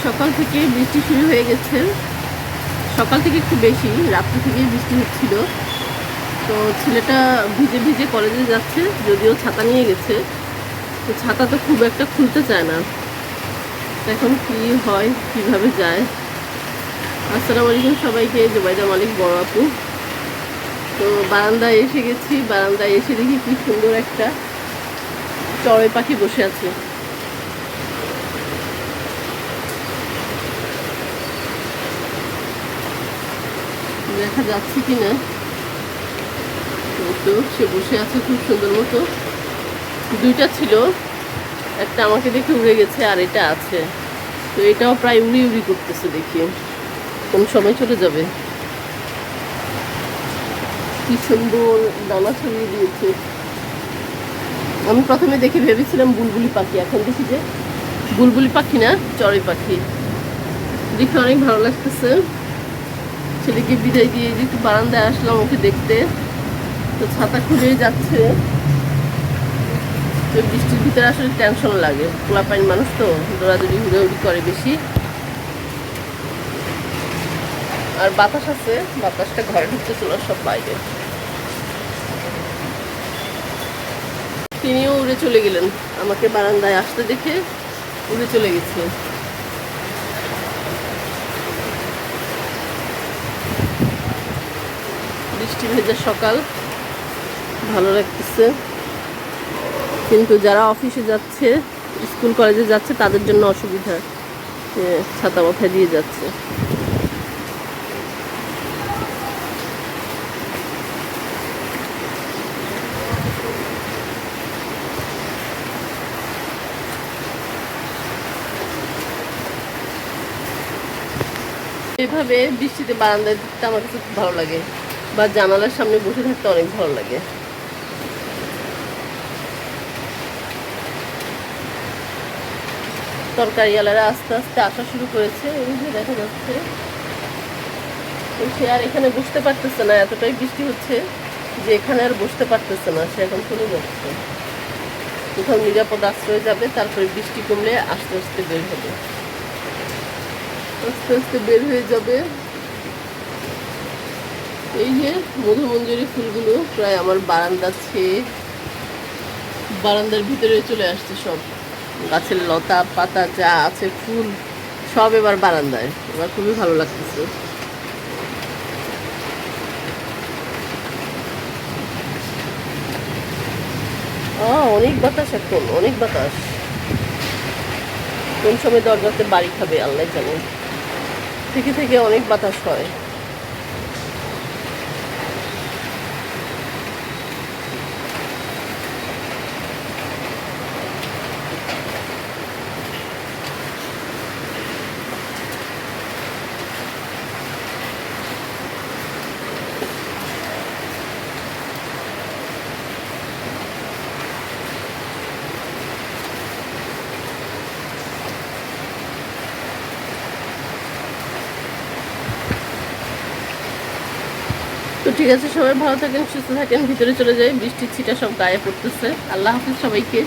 সকাল থেকে বৃষ্টি শুরু হয়ে গেছে। সকাল থেকে একটু বেশি, রাত্রি থেকেই বৃষ্টি হচ্ছিল। তো ছেলেটা ভিজে ভিজে কলেজে যাচ্ছে, যদিও ছাতা নিয়ে গেছে। তো ছাতা তো খুব একটা খুলতে চায় না। এখন কি হয়, কিভাবে যায়। আসসালামু আলাইকুম সবাইকে, জুবাইদা মালিক বড় আপু। তো বারান্দায় এসে গেছি। বারান্দায় এসে দেখি কি সুন্দর একটা চড়ুই পাখি বসে আছে। দেখা যাচ্ছে কিনা, তো সে বসে আছে খুব সুন্দর মতো। দুইটা ছিল, একটা আমাকে দেখে উড়ে গেছে, আর এটা আছে। তো এটাও প্রায় উড়ি উড়ি করতেছে, দেখি কোন সময় চলে যাবে। কি সুন্দর ডানা ছড়িয়ে দিয়েছে। আমি প্রথমে দেখে ভেবেছিলাম বুলবুলি পাখি, এখন দেখি যে বুলবুলি পাখি না, চড়ুই পাখি। দেখে অনেক ভালো লাগতেছে। ছেলেকে বিদায় দিয়ে যে একটু বারান্দায় আসলাম ওকে দেখতে। তো ছাতা খুলেই যাচ্ছে। তো বৃষ্টির ভিতরে আসলে টেনশন লাগে, পোলাপাইন মানুষ তো দৌড়াদৌড়ি হুড়াহুড়ি করে বেশি। আর বাতাস আছে, বাতাসটা ঘরে ঢুকতেছিল সব বাইরে। তিনিও উড়ে চলে গেলেন, আমাকে বারান্দায় আসতে দেখে উড়ে চলে গেছে। বৃষ্টি ভেজা সকাল, ভালো লাগতেছে। কিন্তু যারা অফিসে যাচ্ছে, স্কুল কলেজে যাচ্ছে, তাদের জন্য অসুবিধা। ছাতা মাথায় দিয়ে যাচ্ছে। এভাবে বৃষ্টিতে বারান্দায় থাকতে আমার কাছে খুব ভালো লাগে, বা জানালার সামনে বসে থাকতে অনেক ভালো লাগে। তরকারিওয়ালারা আস্তে আস্তে আসা শুরু করেছে, এই যে দেখা যাচ্ছে। সে আর এখানে বসতে পারতেছে না, এতটাই বৃষ্টি হচ্ছে যে এখানে আর বসতে পারতেছে না। সে এখন চলে যাচ্ছে, কোথাও নিরাপদ আশ্রয়ে যাবে। তারপরে বৃষ্টি কমলে আস্তে আস্তে বের হবে, আস্তে আস্তে বের হয়ে যাবে। এই যে মধুমঞ্জরি ফুলগুলো প্রায় আমার বারান্দার ভিতরে চলে আসছে। সব গাছের লতা পাতা যা আছে, ফুল সব এবার বারান্দায়। এবার খুবই ভালো লাগতেছে। অনেক বাতাস, এখন অনেক বাতাস। কোন সময় দরজাতে বাড়ি খাবে আল্লাহ জানে। থেকে থেকে অনেক বাতাস হয়। তো ঠিক আছে, সবাই ভালো থাকেন, সুস্থ থাকেন। ভিতরে চলে যাই, বৃষ্টির ছিটা সব গায়ে পড়তেছে। আল্লাহ হাফিজ সবাইকে।